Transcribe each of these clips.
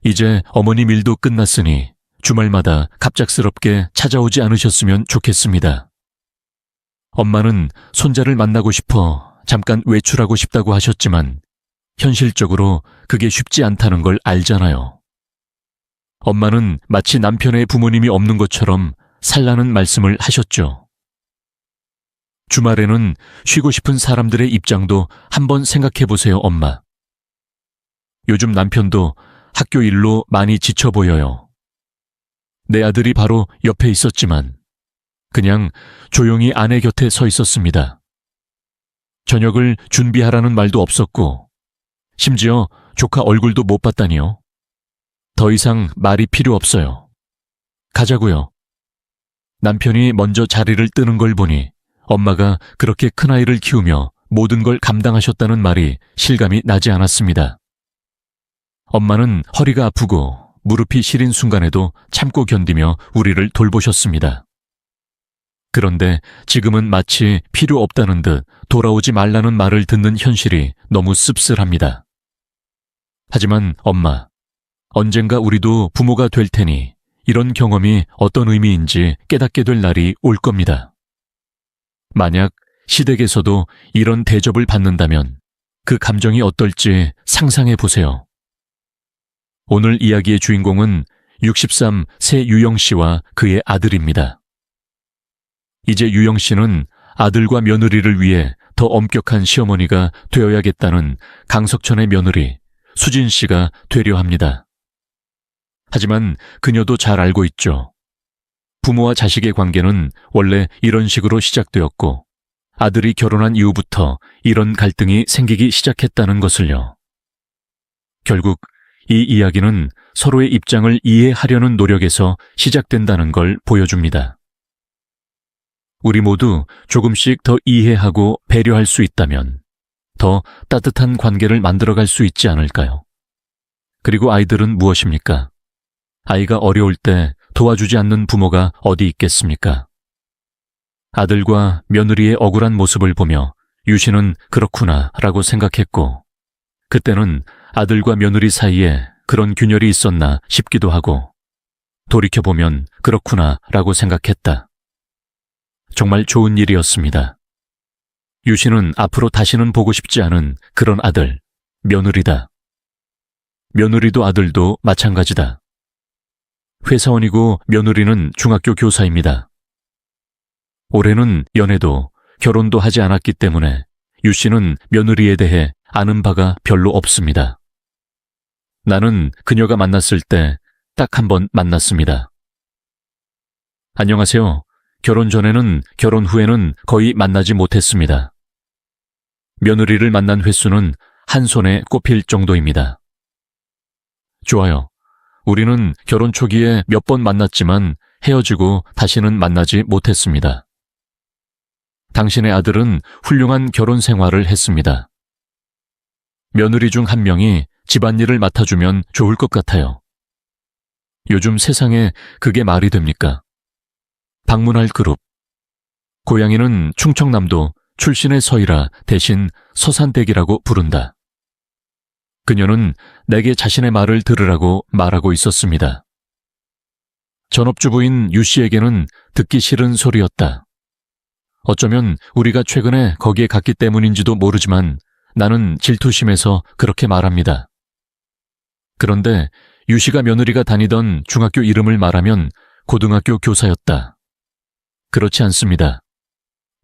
이제 어머님 일도 끝났으니 주말마다 갑작스럽게 찾아오지 않으셨으면 좋겠습니다. 엄마는 손자를 만나고 싶어 잠깐 외출하고 싶다고 하셨지만 현실적으로 그게 쉽지 않다는 걸 알잖아요. 엄마는 마치 남편의 부모님이 없는 것처럼 살라는 말씀을 하셨죠. 주말에는 쉬고 싶은 사람들의 입장도 한번 생각해 보세요, 엄마. 요즘 남편도 학교 일로 많이 지쳐 보여요. 내 아들이 바로 옆에 있었지만 그냥 조용히 아내 곁에 서 있었습니다. 저녁을 준비하라는 말도 없었고 심지어 조카 얼굴도 못 봤다니요. 더 이상 말이 필요 없어요. 가자고요. 남편이 먼저 자리를 뜨는 걸 보니 엄마가 그렇게 큰아이를 키우며 모든 걸 감당하셨다는 말이 실감이 나지 않았습니다. 엄마는 허리가 아프고 무릎이 시린 순간에도 참고 견디며 우리를 돌보셨습니다. 그런데 지금은 마치 필요 없다는 듯 돌아오지 말라는 말을 듣는 현실이 너무 씁쓸합니다. 하지만 엄마, 언젠가 우리도 부모가 될 테니 이런 경험이 어떤 의미인지 깨닫게 될 날이 올 겁니다. 만약 시댁에서도 이런 대접을 받는다면 그 감정이 어떨지 상상해 보세요. 오늘 이야기의 주인공은 63 새 유영 씨와 그의 아들입니다. 이제 유영 씨는 아들과 며느리를 위해 더 엄격한 시어머니가 되어야겠다는 강석천의 며느리 수진 씨가 되려 합니다. 하지만 그녀도 잘 알고 있죠. 부모와 자식의 관계는 원래 이런 식으로 시작되었고 아들이 결혼한 이후부터 이런 갈등이 생기기 시작했다는 것을요. 결국 이 이야기는 서로의 입장을 이해하려는 노력에서 시작된다는 걸 보여줍니다. 우리 모두 조금씩 더 이해하고 배려할 수 있다면 더 따뜻한 관계를 만들어갈 수 있지 않을까요? 그리고 아이들은 무엇입니까? 아이가 어려울 때 도와주지 않는 부모가 어디 있겠습니까? 아들과 며느리의 억울한 모습을 보며 유씨는 그렇구나 라고 생각했고 그때는 아들과 며느리 사이에 그런 균열이 있었나 싶기도 하고 돌이켜보면 그렇구나 라고 생각했다. 정말 좋은 일이었습니다. 유씨는 앞으로 다시는 보고 싶지 않은 그런 아들, 며느리다. 며느리도 아들도 마찬가지다. 회사원이고 며느리는 중학교 교사입니다. 올해는 연애도 결혼도 하지 않았기 때문에 유씨는 며느리에 대해 아는 바가 별로 없습니다. 나는 그녀가 만났을 때 딱 한 번 만났습니다. 안녕하세요. 결혼 전에는 결혼 후에는 거의 만나지 못했습니다. 며느리를 만난 횟수는 한 손에 꼽힐 정도입니다. 좋아요. 우리는 결혼 초기에 몇 번 만났지만 헤어지고 다시는 만나지 못했습니다. 당신의 아들은 훌륭한 결혼 생활을 했습니다. 며느리 중 한 명이 집안일을 맡아주면 좋을 것 같아요. 요즘 세상에 그게 말이 됩니까? 방문할 그룹. 고양이는 충청남도 출신의 서이라 대신 서산댁이라고 부른다. 그녀는 내게 자신의 말을 들으라고 말하고 있었습니다. 전업주부인 유 씨에게는 듣기 싫은 소리였다. 어쩌면 우리가 최근에 거기에 갔기 때문인지도 모르지만 나는 질투심에서 그렇게 말합니다. 그런데 유 씨가 며느리가 다니던 중학교 이름을 말하면 고등학교 교사였다. 그렇지 않습니다.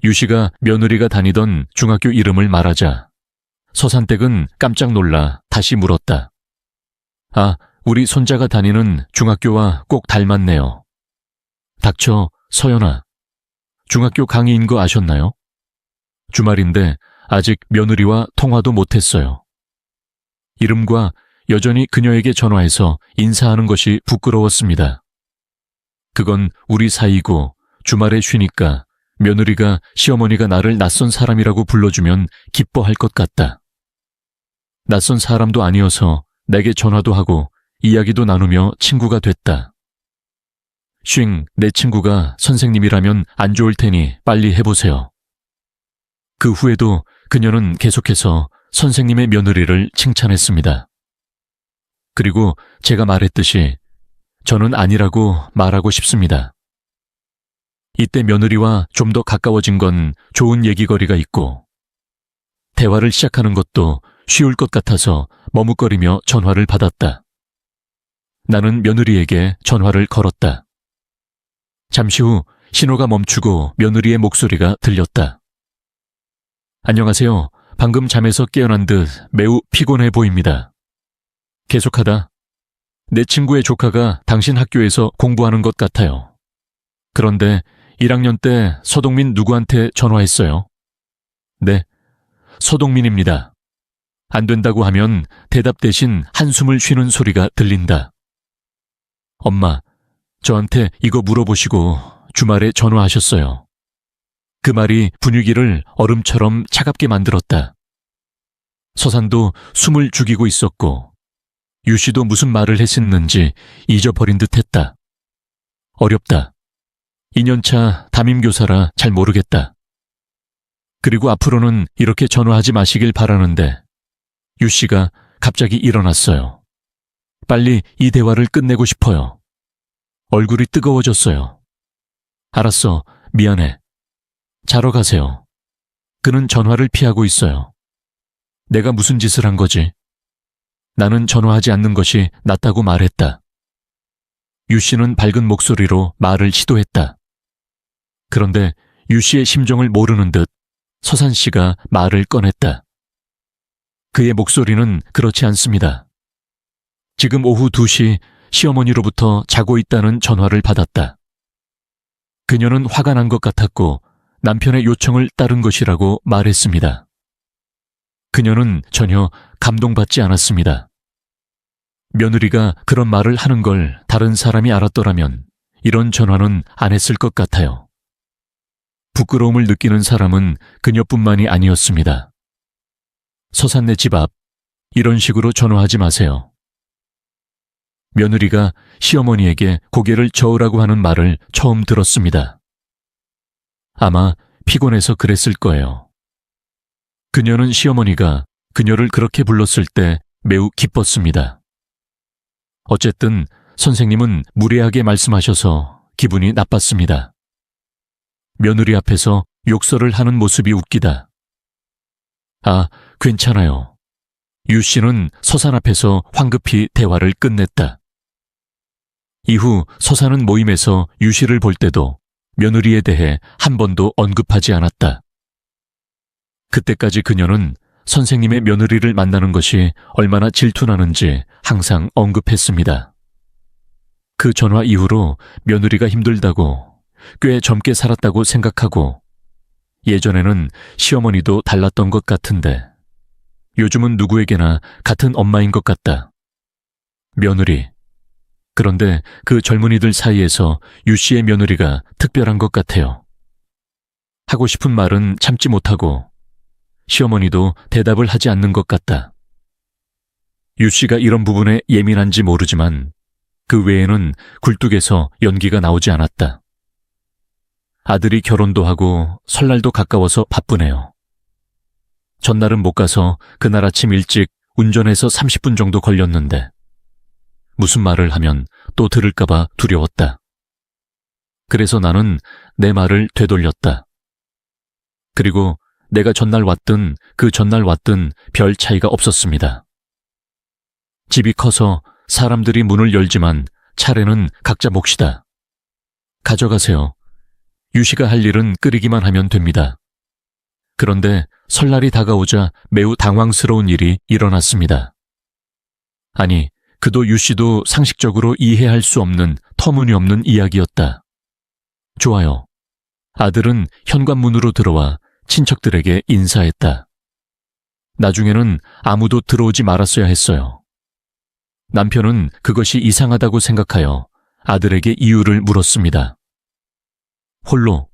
유 씨가 며느리가 다니던 중학교 이름을 말하자 서산댁은 깜짝 놀라 다시 물었다. 아, 우리 손자가 다니는 중학교와 꼭 닮았네요. 닥쳐, 서연아. 중학교 강의인 거 아셨나요? 주말인데 아직 며느리와 통화도 못했어요. 이름과 여전히 그녀에게 전화해서 인사하는 것이 부끄러웠습니다. 그건 우리 사이고 주말에 쉬니까 며느리가 시어머니가 나를 낯선 사람이라고 불러주면 기뻐할 것 같다. 낯선 사람도 아니어서 내게 전화도 하고 이야기도 나누며 친구가 됐다. 쉥, 내 친구가 선생님이라면 안 좋을 테니 빨리 해보세요. 그 후에도 그녀는 계속해서 선생님의 며느리를 칭찬했습니다. 그리고 제가 말했듯이 저는 아니라고 말하고 싶습니다. 이때 며느리와 좀 더 가까워진 건 좋은 얘기거리가 있고 대화를 시작하는 것도 쉬울 것 같아서 머뭇거리며 전화를 받았다. 나는 며느리에게 전화를 걸었다. 잠시 후 신호가 멈추고 며느리의 목소리가 들렸다. 안녕하세요. 방금 잠에서 깨어난 듯 매우 피곤해 보입니다. 계속하다. 내 친구의 조카가 당신 학교에서 공부하는 것 같아요. 그런데 1학년 때 서동민 누구한테 전화했어요? 네, 서동민입니다. 안 된다고 하면 대답 대신 한숨을 쉬는 소리가 들린다. 엄마, 저한테 이거 물어보시고 주말에 전화하셨어요. 그 말이 분위기를 얼음처럼 차갑게 만들었다. 서산도 숨을 죽이고 있었고 유 씨도 무슨 말을 했었는지 잊어버린 듯 했다. 어렵다. 2년차 담임교사라 잘 모르겠다. 그리고 앞으로는 이렇게 전화하지 마시길 바라는데 유 씨가 갑자기 일어났어요. 빨리 이 대화를 끝내고 싶어요. 얼굴이 뜨거워졌어요. 알았어, 미안해. 자러 가세요. 그는 전화를 피하고 있어요. 내가 무슨 짓을 한 거지? 나는 전화하지 않는 것이 낫다고 말했다. 유 씨는 밝은 목소리로 말을 시도했다. 그런데 유 씨의 심정을 모르는 듯 서산 씨가 말을 꺼냈다. 그의 목소리는 그렇지 않습니다. 지금 오후 2시 시어머니로부터 자고 있다는 전화를 받았다. 그녀는 화가 난 것 같았고 남편의 요청을 따른 것이라고 말했습니다. 그녀는 전혀 감동받지 않았습니다. 며느리가 그런 말을 하는 걸 다른 사람이 알았더라면 이런 전화는 안 했을 것 같아요. 부끄러움을 느끼는 사람은 그녀뿐만이 아니었습니다. 서산네 집 앞, 이런 식으로 전화하지 마세요. 며느리가 시어머니에게 고개를 저으라고 하는 말을 처음 들었습니다. 아마 피곤해서 그랬을 거예요. 그녀는 시어머니가 그녀를 그렇게 불렀을 때 매우 기뻤습니다. 어쨌든 선생님은 무례하게 말씀하셔서 기분이 나빴습니다. 며느리 앞에서 욕설을 하는 모습이 웃기다. 아, 괜찮아요. 유 씨는 서산 앞에서 황급히 대화를 끝냈다. 이후 서산은 모임에서 유 씨를 볼 때도 며느리에 대해 한 번도 언급하지 않았다. 그때까지 그녀는 선생님의 며느리를 만나는 것이 얼마나 질투나는지 항상 언급했습니다. 그 전화 이후로 며느리가 힘들다고 꽤 젊게 살았다고 생각하고 예전에는 시어머니도 달랐던 것 같은데 요즘은 누구에게나 같은 엄마인 것 같다. 며느리. 그런데 그 젊은이들 사이에서 유 씨의 며느리가 특별한 것 같아요. 하고 싶은 말은 참지 못하고 시어머니도 대답을 하지 않는 것 같다. 유 씨가 이런 부분에 예민한지 모르지만 그 외에는 굴뚝에서 연기가 나오지 않았다. 아들이 결혼도 하고 설날도 가까워서 바쁘네요. 전날은 못 가서 그날 아침 일찍 운전해서 30분 정도 걸렸는데 무슨 말을 하면 또 들을까봐 두려웠다. 그래서 나는 내 말을 되돌렸다. 그리고 내가 전날 왔든 그 전날 왔든 별 차이가 없었습니다. 집이 커서 사람들이 문을 열지만 차례는 각자 몫이다. 가져가세요. 유 씨가 할 일은 끓이기만 하면 됩니다. 그런데 설날이 다가오자 매우 당황스러운 일이 일어났습니다. 아니, 그도 유 씨도 상식적으로 이해할 수 없는 터무니없는 이야기였다. 좋아요. 아들은 현관문으로 들어와 친척들에게 인사했다. 나중에는 아무도 들어오지 말았어야 했어요. 남편은 그것이 이상하다고 생각하여 아들에게 이유를 물었습니다. 홀로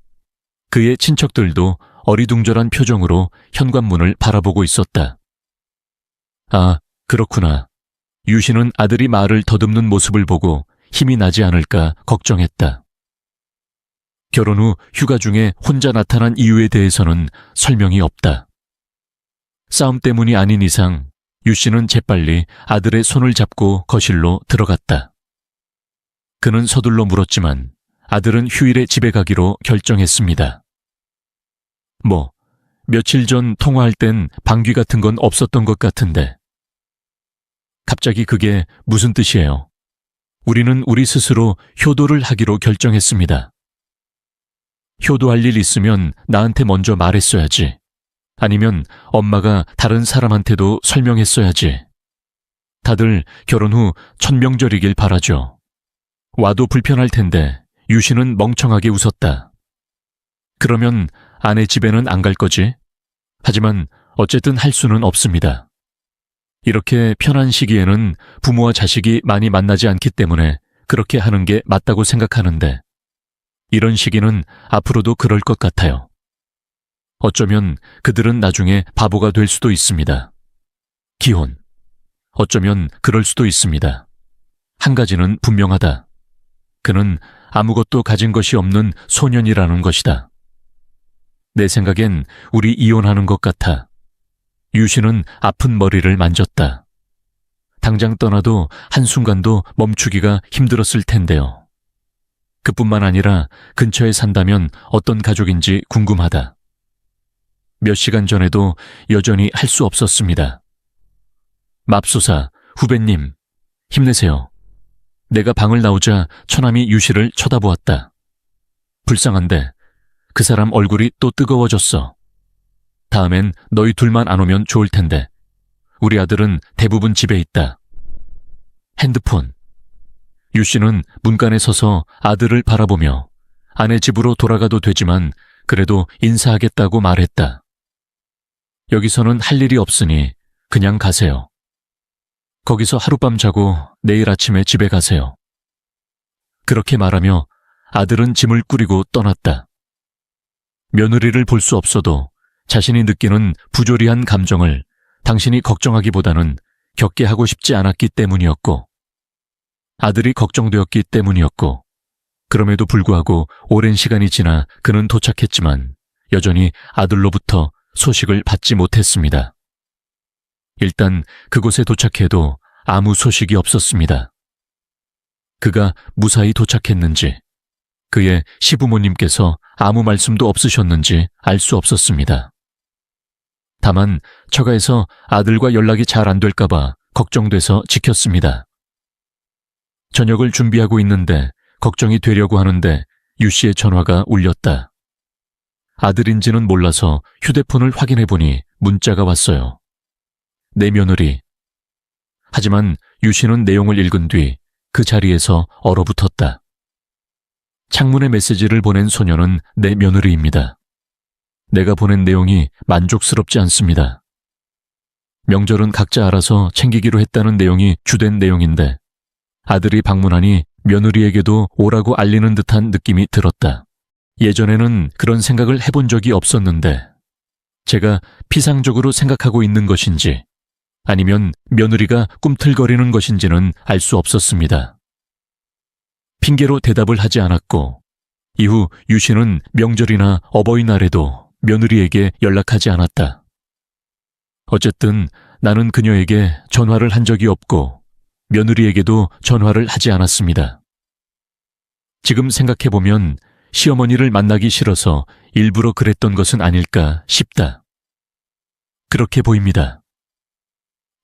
그의 친척들도 어리둥절한 표정으로 현관문을 바라보고 있었다. 아, 그렇구나. 유 씨는 아들이 말을 더듬는 모습을 보고 힘이 나지 않을까 걱정했다. 결혼 후 휴가 중에 혼자 나타난 이유에 대해서는 설명이 없다. 싸움 때문이 아닌 이상 유 씨는 재빨리 아들의 손을 잡고 거실로 들어갔다. 그는 서둘러 물었지만 아들은 휴일에 집에 가기로 결정했습니다. 며칠 전 통화할 땐 방귀 같은 건 없었던 것 같은데. 갑자기 그게 무슨 뜻이에요? 우리는 우리 스스로 효도를 하기로 결정했습니다. 효도할 일 있으면 나한테 먼저 말했어야지. 아니면 엄마가 다른 사람한테도 설명했어야지. 다들 결혼 후 첫 명절이길 바라죠. 와도 불편할 텐데 유 씨는 멍청하게 웃었다. 그러면 아내 집에는 안 갈 거지? 하지만 어쨌든 할 수는 없습니다. 이렇게 편한 시기에는 부모와 자식이 많이 만나지 않기 때문에 그렇게 하는 게 맞다고 생각하는데 이런 시기는 앞으로도 그럴 것 같아요. 어쩌면 그들은 나중에 바보가 될 수도 있습니다. 기혼. 어쩌면 그럴 수도 있습니다. 한 가지는 분명하다. 그는 아무것도 가진 것이 없는 소년이라는 것이다. 내 생각엔 우리 이혼하는 것 같아. 유 씨는 아픈 머리를 만졌다. 당장 떠나도 한순간도 멈추기가 힘들었을 텐데요. 그뿐만 아니라 근처에 산다면 어떤 가족인지 궁금하다. 몇 시간 전에도 여전히 할 수 없었습니다. 맙소사, 후배님, 힘내세요. 내가 방을 나오자 처남이 유 씨를 쳐다보았다. 불쌍한데 그 사람 얼굴이 또 뜨거워졌어. 다음엔 너희 둘만 안 오면 좋을 텐데. 우리 아들은 대부분 집에 있다. 핸드폰. 유 씨는 문간에 서서 아들을 바라보며 아내 집으로 돌아가도 되지만 그래도 인사하겠다고 말했다. 여기서는 할 일이 없으니 그냥 가세요. 거기서 하룻밤 자고 내일 아침에 집에 가세요. 그렇게 말하며 아들은 짐을 꾸리고 떠났다. 며느리를 볼 수 없어도 자신이 느끼는 부조리한 감정을 당신이 걱정하기보다는 겪게 하고 싶지 않았기 때문이었고, 아들이 걱정되었기 때문이었고, 그럼에도 불구하고 오랜 시간이 지나 그는 도착했지만 여전히 아들로부터 소식을 받지 못했습니다. 일단 그곳에 도착해도 아무 소식이 없었습니다. 그가 무사히 도착했는지, 그의 시부모님께서 아무 말씀도 없으셨는지 알 수 없었습니다. 다만 처가에서 아들과 연락이 잘 안 될까봐 걱정돼서 지켰습니다. 저녁을 준비하고 있는데 걱정이 되려고 하는데 유 씨의 전화가 울렸다. 아들인지는 몰라서 휴대폰을 확인해보니 문자가 왔어요. 내 며느리. 하지만 유 씨는 내용을 읽은 뒤 그 자리에서 얼어붙었다. 창문에 메시지를 보낸 소녀는 내 며느리입니다. 내가 보낸 내용이 만족스럽지 않습니다. 명절은 각자 알아서 챙기기로 했다는 내용이 주된 내용인데 아들이 방문하니 며느리에게도 오라고 알리는 듯한 느낌이 들었다. 예전에는 그런 생각을 해본 적이 없었는데 제가 피상적으로 생각하고 있는 것인지 아니면 며느리가 꿈틀거리는 것인지는 알 수 없었습니다. 핑계로 대답을 하지 않았고 이후 유 씨는 명절이나 어버이날에도 며느리에게 연락하지 않았다. 어쨌든 나는 그녀에게 전화를 한 적이 없고 며느리에게도 전화를 하지 않았습니다. 지금 생각해보면 시어머니를 만나기 싫어서 일부러 그랬던 것은 아닐까 싶다. 그렇게 보입니다.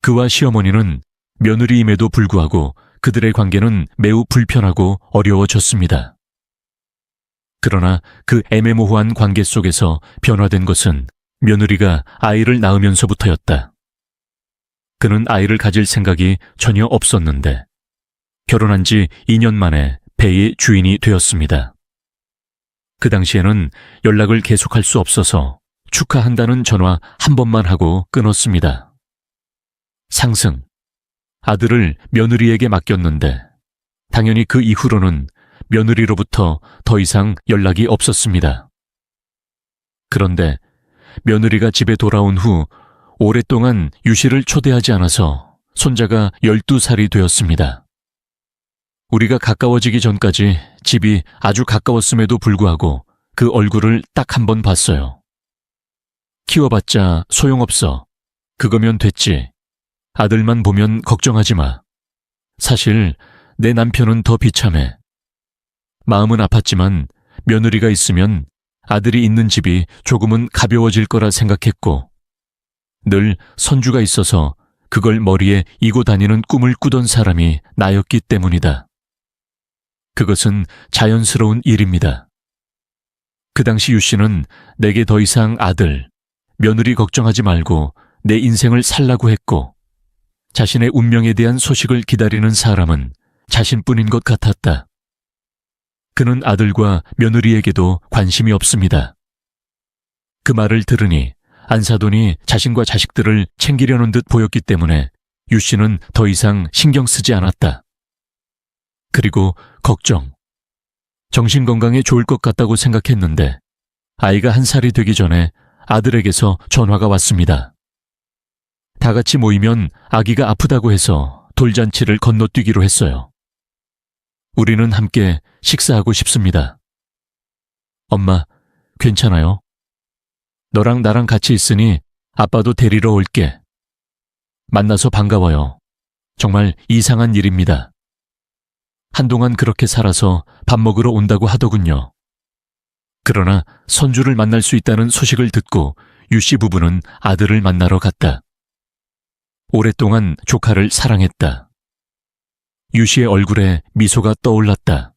그와 시어머니는 며느리임에도 불구하고 그들의 관계는 매우 불편하고 어려워졌습니다. 그러나 그 애매모호한 관계 속에서 변화된 것은 며느리가 아이를 낳으면서부터였다. 그는 아이를 가질 생각이 전혀 없었는데 결혼한 지 2년 만에 배의 주인이 되었습니다. 그 당시에는 연락을 계속할 수 없어서 축하한다는 전화 한 번만 하고 끊었습니다. 상승. 아들을 며느리에게 맡겼는데 당연히 그 이후로는 며느리로부터 더 이상 연락이 없었습니다. 그런데 며느리가 집에 돌아온 후 오랫동안 유 씨를 초대하지 않아서 손자가 12살이 되었습니다. 우리가 가까워지기 전까지 집이 아주 가까웠음에도 불구하고 그 얼굴을 딱 한 번 봤어요. 키워봤자 소용없어. 그거면 됐지. 아들만 보면 걱정하지 마. 사실 내 남편은 더 비참해. 마음은 아팠지만 며느리가 있으면 아들이 있는 집이 조금은 가벼워질 거라 생각했고, 늘 손주가 있어서 그걸 머리에 이고 다니는 꿈을 꾸던 사람이 나였기 때문이다. 그것은 자연스러운 일입니다. 그 당시 유 씨는 내게 더 이상 아들, 며느리 걱정하지 말고 내 인생을 살라고 했고, 자신의 운명에 대한 소식을 기다리는 사람은 자신뿐인 것 같았다. 그는 아들과 며느리에게도 관심이 없습니다. 그 말을 들으니 안사돈이 자신과 자식들을 챙기려는 듯 보였기 때문에 유 씨는 더 이상 신경 쓰지 않았다. 그리고 걱정. 정신건강에 좋을 것 같다고 생각했는데 아이가 1살이 되기 전에 아들에게서 전화가 왔습니다. 다 같이 모이면 아기가 아프다고 해서 돌잔치를 건너뛰기로 했어요. 우리는 함께 식사하고 싶습니다. 엄마, 괜찮아요? 너랑 나랑 같이 있으니 아빠도 데리러 올게. 만나서 반가워요. 정말 이상한 일입니다. 한동안 그렇게 살아서 밥 먹으러 온다고 하더군요. 그러나 손주를 만날 수 있다는 소식을 듣고 유 씨 부부는 아들을 만나러 갔다. 오랫동안 조카를 사랑했다. 유 씨의 얼굴에 미소가 떠올랐다.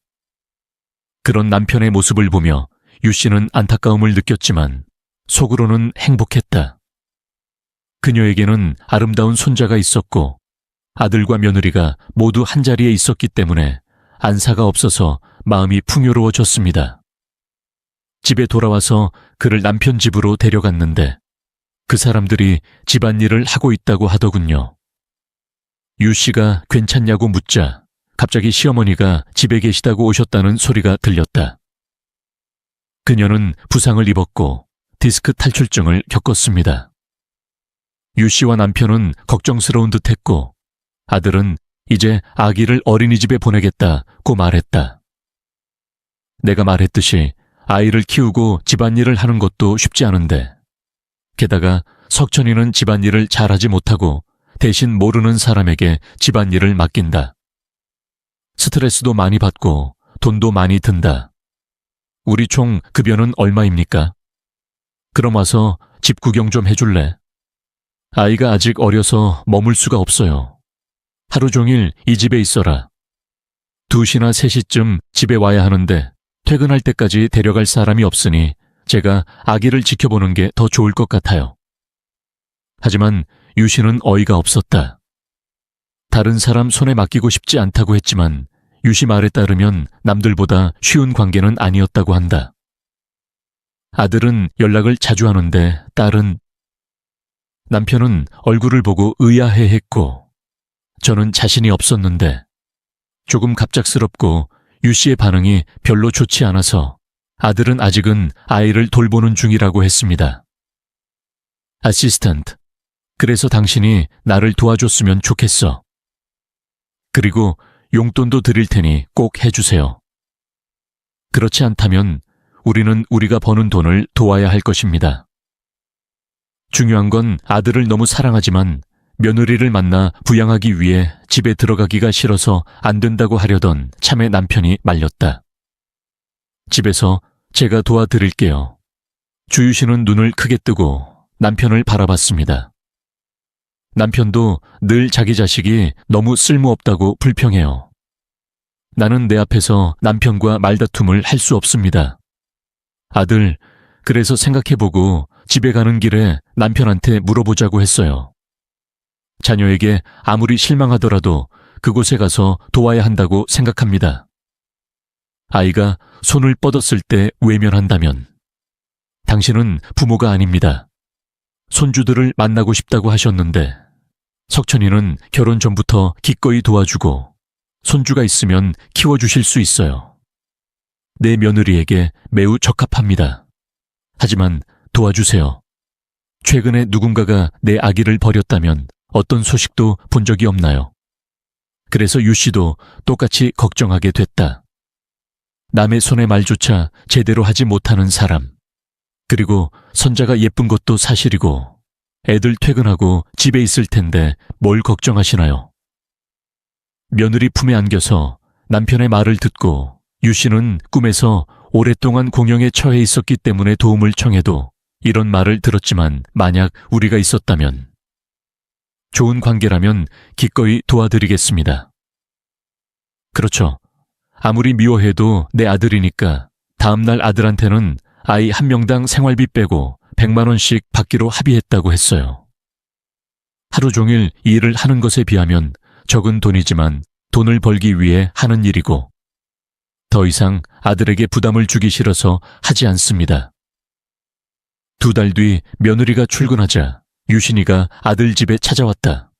그런 남편의 모습을 보며 유 씨는 안타까움을 느꼈지만 속으로는 행복했다. 그녀에게는 아름다운 손자가 있었고 아들과 며느리가 모두 한자리에 있었기 때문에 안사가 없어서 마음이 풍요로워졌습니다. 집에 돌아와서 그를 남편 집으로 데려갔는데 그 사람들이 집안일을 하고 있다고 하더군요. 유 씨가 괜찮냐고 묻자 갑자기 시어머니가 집에 계시다고 오셨다는 소리가 들렸다. 그녀는 부상을 입었고 디스크 탈출증을 겪었습니다. 유 씨와 남편은 걱정스러운 듯했고 아들은 이제 아기를 어린이집에 보내겠다고 말했다. 내가 말했듯이 아이를 키우고 집안일을 하는 것도 쉽지 않은데 게다가 석천이는 집안일을 잘하지 못하고 대신 모르는 사람에게 집안일을 맡긴다. 스트레스도 많이 받고 돈도 많이 든다. 우리 총 급여는 얼마입니까? 그럼 와서 집 구경 좀 해줄래? 아이가 아직 어려서 머물 수가 없어요. 하루 종일 이 집에 있어라. 2시나 3시쯤 집에 와야 하는데 퇴근할 때까지 데려갈 사람이 없으니 제가 아기를 지켜보는 게 더 좋을 것 같아요. 하지만 유 씨는 어이가 없었다. 다른 사람 손에 맡기고 싶지 않다고 했지만 유 씨 말에 따르면 남들보다 쉬운 관계는 아니었다고 한다. 아들은 연락을 자주 하는데 딸은 남편은 얼굴을 보고 의아해했고 저는 자신이 없었는데 조금 갑작스럽고 유 씨의 반응이 별로 좋지 않아서 아들은 아직은 아이를 돌보는 중이라고 했습니다. 아시스턴트, 그래서 당신이 나를 도와줬으면 좋겠어. 그리고 용돈도 드릴 테니 꼭 해주세요. 그렇지 않다면 우리는 우리가 버는 돈을 도와야 할 것입니다. 중요한 건 아들을 너무 사랑하지만 며느리를 만나 부양하기 위해 집에 들어가기가 싫어서 안 된다고 하려던 참의 남편이 말렸다. 집에서 제가 도와드릴게요. 주유 씨는 눈을 크게 뜨고 남편을 바라봤습니다. 남편도 늘 자기 자식이 너무 쓸모없다고 불평해요. 나는 내 앞에서 남편과 말다툼을 할 수 없습니다. 아들, 그래서 생각해보고 집에 가는 길에 남편한테 물어보자고 했어요. 자녀에게 아무리 실망하더라도 그곳에 가서 도와야 한다고 생각합니다. 아이가 손을 뻗었을 때 외면한다면 당신은 부모가 아닙니다. 손주들을 만나고 싶다고 하셨는데 석천이는 결혼 전부터 기꺼이 도와주고 손주가 있으면 키워주실 수 있어요. 내 며느리에게 매우 적합합니다. 하지만 도와주세요. 최근에 누군가가 내 아기를 버렸다면 어떤 소식도 본 적이 없나요? 그래서 유 씨도 똑같이 걱정하게 됐다. 남의 손의 말조차 제대로 하지 못하는 사람. 그리고 손자가 예쁜 것도 사실이고 애들 퇴근하고 집에 있을 텐데 뭘 걱정하시나요? 며느리 품에 안겨서 남편의 말을 듣고 유 씨는 꿈에서 오랫동안 공영에 처해 있었기 때문에 도움을 청해도 이런 말을 들었지만 만약 우리가 있었다면 좋은 관계라면 기꺼이 도와드리겠습니다. 그렇죠. 아무리 미워해도 내 아들이니까 다음날 아들한테는 아이 한 명당 생활비 빼고 100만 원씩 받기로 합의했다고 했어요. 하루 종일 일을 하는 것에 비하면 적은 돈이지만 돈을 벌기 위해 하는 일이고 더 이상 아들에게 부담을 주기 싫어서 하지 않습니다. 2달 뒤 며느리가 출근하자 유신이가 아들 집에 찾아왔다.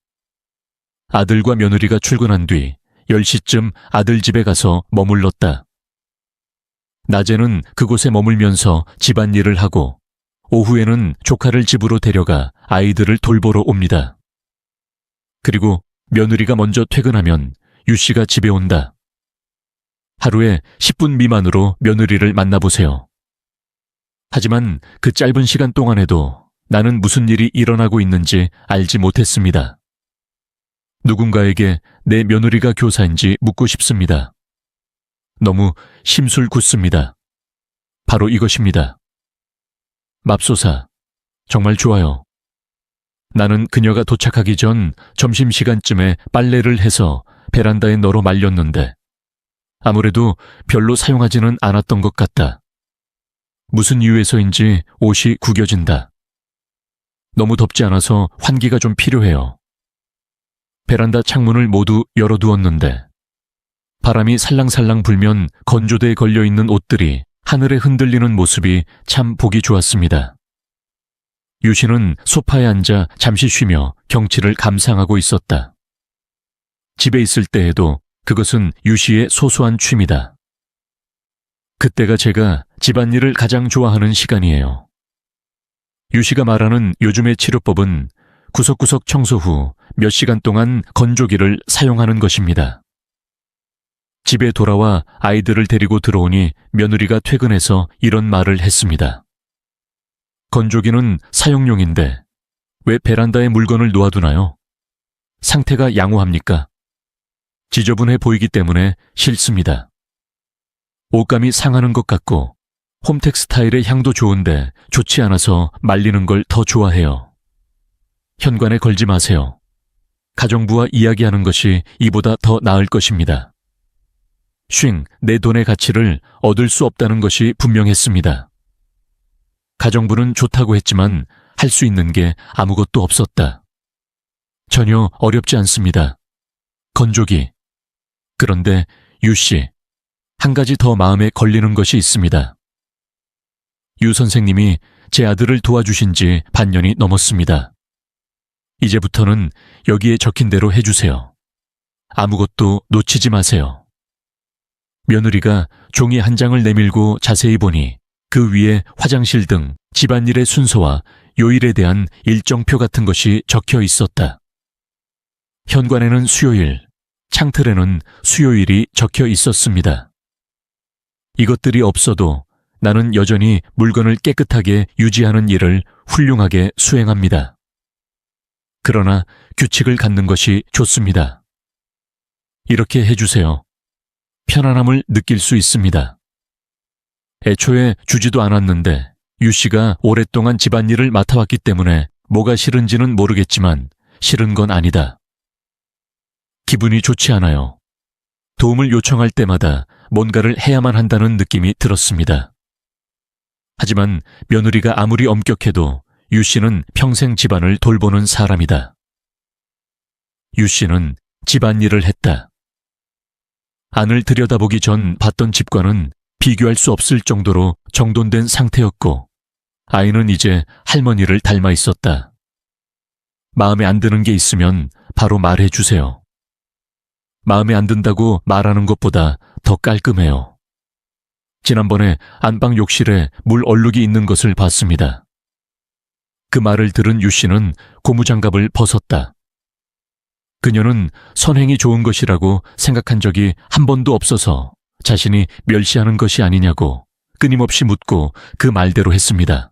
아들과 며느리가 출근한 뒤 10시쯤 아들 집에 가서 머물렀다. 낮에는 그곳에 머물면서 집안일을 하고 오후에는 조카를 집으로 데려가 아이들을 돌보러 옵니다. 그리고 며느리가 먼저 퇴근하면 유 씨가 집에 온다. 하루에 10분 미만으로 며느리를 만나보세요. 하지만 그 짧은 시간 동안에도 나는 무슨 일이 일어나고 있는지 알지 못했습니다. 누군가에게 내 며느리가 교사인지 묻고 싶습니다. 너무 심술 굳습니다. 바로 이것입니다. 맙소사, 정말 좋아요. 나는 그녀가 도착하기 전 점심시간쯤에 빨래를 해서 베란다에 널어 말렸는데 아무래도 별로 사용하지는 않았던 것 같다. 무슨 이유에서인지 옷이 구겨진다. 너무 덥지 않아서 환기가 좀 필요해요. 베란다 창문을 모두 열어두었는데 바람이 살랑살랑 불면 건조대에 걸려있는 옷들이 하늘에 흔들리는 모습이 참 보기 좋았습니다. 유신은 소파에 앉아 잠시 쉬며 경치를 감상하고 있었다. 집에 있을 때에도 그것은 유씨의 소소한 취미다. 그때가 제가 집안일을 가장 좋아하는 시간이에요. 유씨가 말하는 요즘의 치료법은 구석구석 청소 후 몇 시간 동안 건조기를 사용하는 것입니다. 집에 돌아와 아이들을 데리고 들어오니 며느리가 퇴근해서 이런 말을 했습니다. 건조기는 사용용인데 왜 베란다에 물건을 놓아두나요? 상태가 양호합니까? 지저분해 보이기 때문에 싫습니다. 옷감이 상하는 것 같고 홈텍스타일의 향도 좋은데 좋지 않아서 말리는 걸 더 좋아해요. 현관에 걸지 마세요. 가정부와 이야기하는 것이 이보다 더 나을 것입니다. 내 돈의 가치를 얻을 수 없다는 것이 분명했습니다. 가정부는 좋다고 했지만 할 수 있는 게 아무것도 없었다. 전혀 어렵지 않습니다. 건조기. 그런데 유씨, 한 가지 더 마음에 걸리는 것이 있습니다. 유 선생님이 제 아들을 도와주신 지 반년이 넘었습니다. 이제부터는 여기에 적힌 대로 해주세요. 아무것도 놓치지 마세요. 며느리가 종이 한 장을 내밀고 자세히 보니 그 위에 화장실 등 집안일의 순서와 요일에 대한 일정표 같은 것이 적혀 있었다. 현관에는 수요일, 창틀에는 수요일이 적혀 있었습니다. 이것들이 없어도 나는 여전히 물건을 깨끗하게 유지하는 일을 훌륭하게 수행합니다. 그러나 규칙을 갖는 것이 좋습니다. 이렇게 해주세요. 편안함을 느낄 수 있습니다. 애초에 주지도 않았는데 유 씨가 오랫동안 집안일을 맡아왔기 때문에 뭐가 싫은지는 모르겠지만 싫은 건 아니다. 기분이 좋지 않아요. 도움을 요청할 때마다 뭔가를 해야만 한다는 느낌이 들었습니다. 하지만 며느리가 아무리 엄격해도 유 씨는 평생 집안을 돌보는 사람이다. 유 씨는 집안일을 했다. 안을 들여다보기 전 봤던 집과는 비교할 수 없을 정도로 정돈된 상태였고 아이는 이제 할머니를 닮아 있었다. 마음에 안 드는 게 있으면 바로 말해 주세요. 마음에 안 든다고 말하는 것보다 더 깔끔해요. 지난번에 안방 욕실에 물 얼룩이 있는 것을 봤습니다. 그 말을 들은 유 씨는 고무장갑을 벗었다. 그녀는 선행이 좋은 것이라고 생각한 적이 한 번도 없어서 자신이 멸시하는 것이 아니냐고 끊임없이 묻고 그 말대로 했습니다.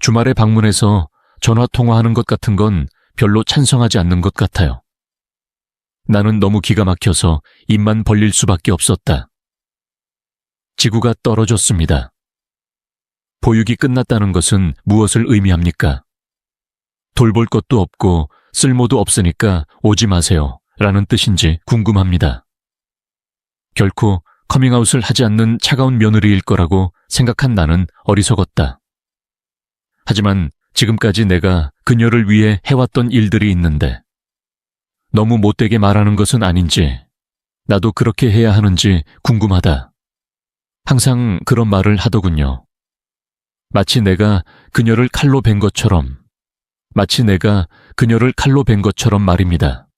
주말에 방문해서 전화 통화하는 것 같은 건 별로 찬성하지 않는 것 같아요. 나는 너무 기가 막혀서 입만 벌릴 수밖에 없었다. 지구가 떨어졌습니다. 보육이 끝났다는 것은 무엇을 의미합니까? 돌볼 것도 없고 쓸모도 없으니까 오지 마세요 라는 뜻인지 궁금합니다. 결코 커밍아웃을 하지 않는 차가운 며느리일 거라고 생각한 나는 어리석었다. 하지만 지금까지 내가 그녀를 위해 해왔던 일들이 있는데 너무 못되게 말하는 것은 아닌지, 나도 그렇게 해야 하는지 궁금하다. 항상 그런 말을 하더군요. 마치 내가 그녀를 칼로 벤 것처럼 말입니다.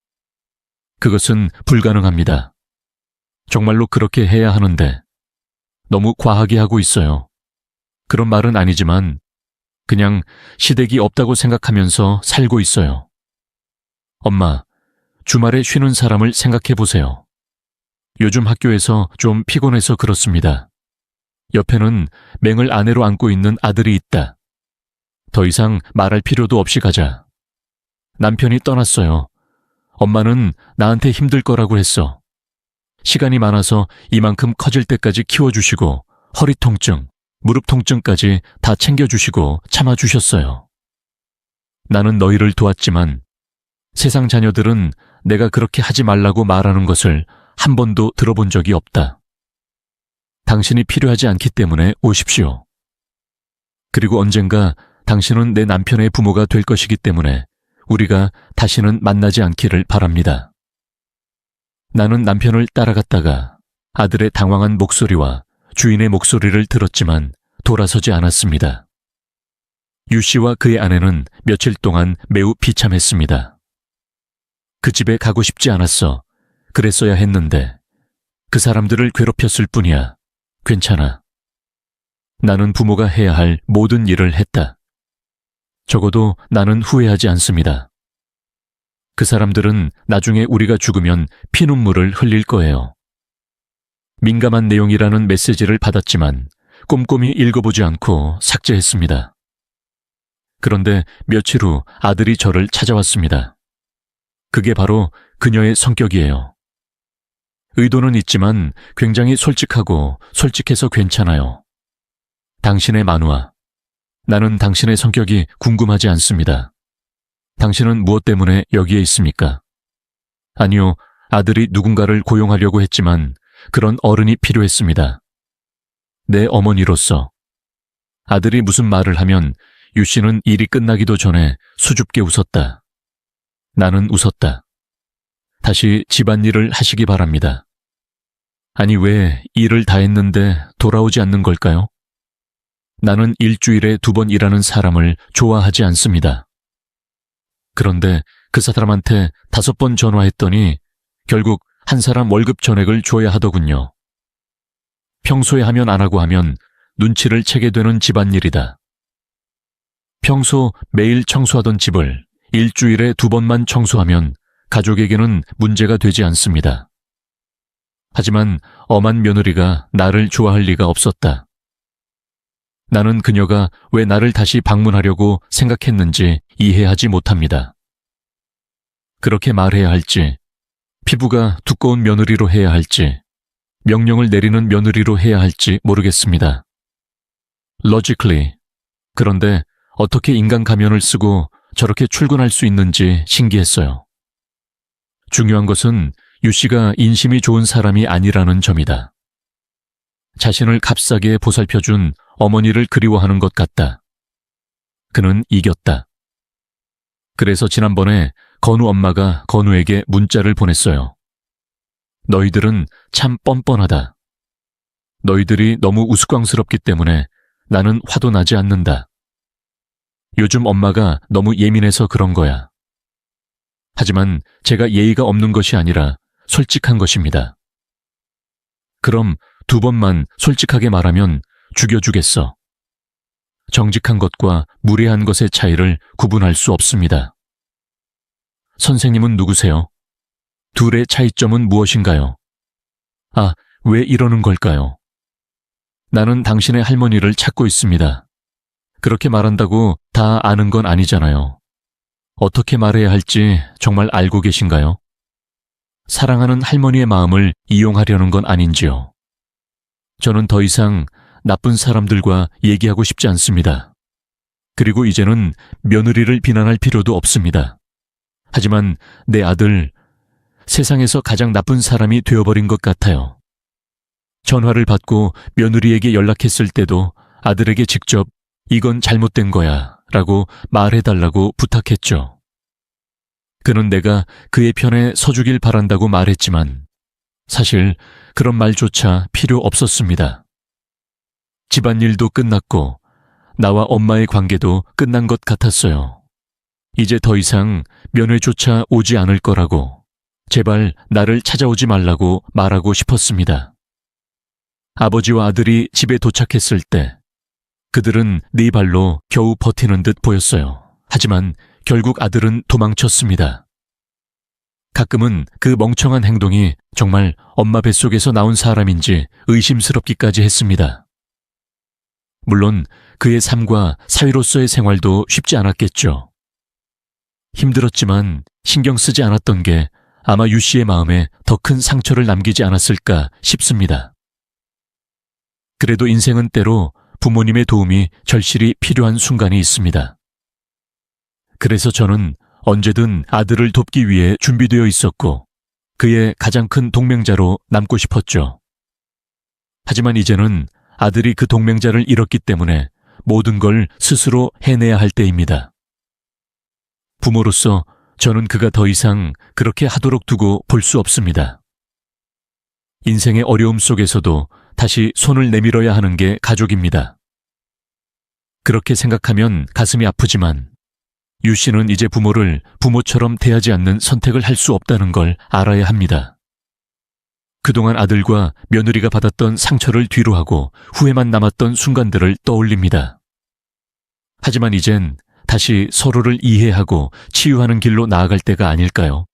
그것은 불가능합니다. 정말로 그렇게 해야 하는데 너무 과하게 하고 있어요. 그런 말은 아니지만 그냥 시댁이 없다고 생각하면서 살고 있어요. 엄마, 주말에 쉬는 사람을 생각해 보세요. 요즘 학교에서 좀 피곤해서 그렇습니다. 옆에는 맹을 아내로 안고 있는 아들이 있다. 더 이상 말할 필요도 없이 가자. 남편이 떠났어요. 엄마는 나한테 힘들 거라고 했어. 시간이 많아서 이만큼 커질 때까지 키워주시고 허리 통증, 무릎 통증까지 다 챙겨주시고 참아주셨어요. 나는 너희를 도왔지만 세상 자녀들은 내가 그렇게 하지 말라고 말하는 것을 한 번도 들어본 적이 없다. 당신이 필요하지 않기 때문에 오십시오. 그리고 언젠가 당신은 내 남편의 부모가 될 것이기 때문에 우리가 다시는 만나지 않기를 바랍니다. 나는 남편을 따라갔다가 아들의 당황한 목소리와 주인의 목소리를 들었지만 돌아서지 않았습니다. 유 씨와 그의 아내는 며칠 동안 매우 비참했습니다. 그 집에 가고 싶지 않았어. 그랬어야 했는데 그 사람들을 괴롭혔을 뿐이야. 괜찮아. 나는 부모가 해야 할 모든 일을 했다. 적어도 나는 후회하지 않습니다. 그 사람들은 나중에 우리가 죽으면 피눈물을 흘릴 거예요. 민감한 내용이라는 메시지를 받았지만 꼼꼼히 읽어보지 않고 삭제했습니다. 그런데 며칠 후 아들이 저를 찾아왔습니다. 그게 바로 그녀의 성격이에요. 의도는 있지만 굉장히 솔직해서 괜찮아요. 당신의 만화. 나는 당신의 성격이 궁금하지 않습니다. 당신은 무엇 때문에 여기에 있습니까? 아니요, 아들이 누군가를 고용하려고 했지만 그런 어른이 필요했습니다. 내 어머니로서. 아들이 무슨 말을 하면 유 씨는 일이 끝나기도 전에 수줍게 웃었다. 나는 웃었다. 다시 집안일을 하시기 바랍니다. 아니, 왜 일을 다 했는데 돌아오지 않는 걸까요? 나는 일주일에 2번 일하는 사람을 좋아하지 않습니다. 그런데 그 사람한테 5번 전화했더니 결국 한 사람 월급 전액을 줘야 하더군요. 평소에 하면 안 하고 하면 눈치를 채게 되는 집안일이다. 평소 매일 청소하던 집을 일주일에 2번만 청소하면 가족에게는 문제가 되지 않습니다. 하지만 엄한 며느리가 나를 좋아할 리가 없었다. 나는 그녀가 왜 나를 다시 방문하려고 생각했는지 이해하지 못합니다. 그렇게 말해야 할지, 피부가 두꺼운 며느리로 해야 할지, 명령을 내리는 며느리로 해야 할지 모르겠습니다. Logically. 그런데 어떻게 인간 가면을 쓰고 저렇게 출근할 수 있는지 신기했어요. 중요한 것은 유 씨가 인심이 좋은 사람이 아니라는 점이다. 자신을 값싸게 보살펴준 어머니를 그리워하는 것 같다. 그는 이겼다. 그래서 지난번에 건우 엄마가 건우에게 문자를 보냈어요. 너희들은 참 뻔뻔하다. 너희들이 너무 우스꽝스럽기 때문에 나는 화도 나지 않는다. 요즘 엄마가 너무 예민해서 그런 거야. 하지만 제가 예의가 없는 것이 아니라 솔직한 것입니다. 그럼 2번만 솔직하게 말하면 죽여주겠어. 정직한 것과 무례한 것의 차이를 구분할 수 없습니다. 선생님은 누구세요? 둘의 차이점은 무엇인가요? 아, 왜 이러는 걸까요? 나는 당신의 할머니를 찾고 있습니다. 그렇게 말한다고 다 아는 건 아니잖아요. 어떻게 말해야 할지 정말 알고 계신가요? 사랑하는 할머니의 마음을 이용하려는 건 아닌지요. 저는 더 이상 나쁜 사람들과 얘기하고 싶지 않습니다. 그리고 이제는 며느리를 비난할 필요도 없습니다. 하지만 내 아들, 세상에서 가장 나쁜 사람이 되어버린 것 같아요. 전화를 받고 며느리에게 연락했을 때도 아들에게 직접 이건 잘못된 거야 라고 말해달라고 부탁했죠. 그는 내가 그의 편에 서주길 바란다고 말했지만 사실 그런 말조차 필요 없었습니다. 집안일도 끝났고 나와 엄마의 관계도 끝난 것 같았어요. 이제 더 이상 면회조차 오지 않을 거라고 제발 나를 찾아오지 말라고 말하고 싶었습니다. 아버지와 아들이 집에 도착했을 때 그들은 네 발로 겨우 버티는 듯 보였어요. 하지만 결국 아들은 도망쳤습니다. 가끔은 그 멍청한 행동이 정말 엄마 뱃속에서 나온 사람인지 의심스럽기까지 했습니다. 물론 그의 삶과 사위로서의 생활도 쉽지 않았겠죠. 힘들었지만 신경 쓰지 않았던 게 아마 유 씨의 마음에 더 큰 상처를 남기지 않았을까 싶습니다. 그래도 인생은 때로 부모님의 도움이 절실히 필요한 순간이 있습니다. 그래서 저는 언제든 아들을 돕기 위해 준비되어 있었고 그의 가장 큰 동맹자로 남고 싶었죠. 하지만 이제는 아들이 그 동맹자를 잃었기 때문에 모든 걸 스스로 해내야 할 때입니다. 부모로서 저는 그가 더 이상 그렇게 하도록 두고 볼 수 없습니다. 인생의 어려움 속에서도 다시 손을 내밀어야 하는 게 가족입니다. 그렇게 생각하면 가슴이 아프지만 유 씨는 이제 부모를 부모처럼 대하지 않는 선택을 할 수 없다는 걸 알아야 합니다. 그동안 아들과 며느리가 받았던 상처를 뒤로하고 후회만 남았던 순간들을 떠올립니다. 하지만 이젠 다시 서로를 이해하고 치유하는 길로 나아갈 때가 아닐까요?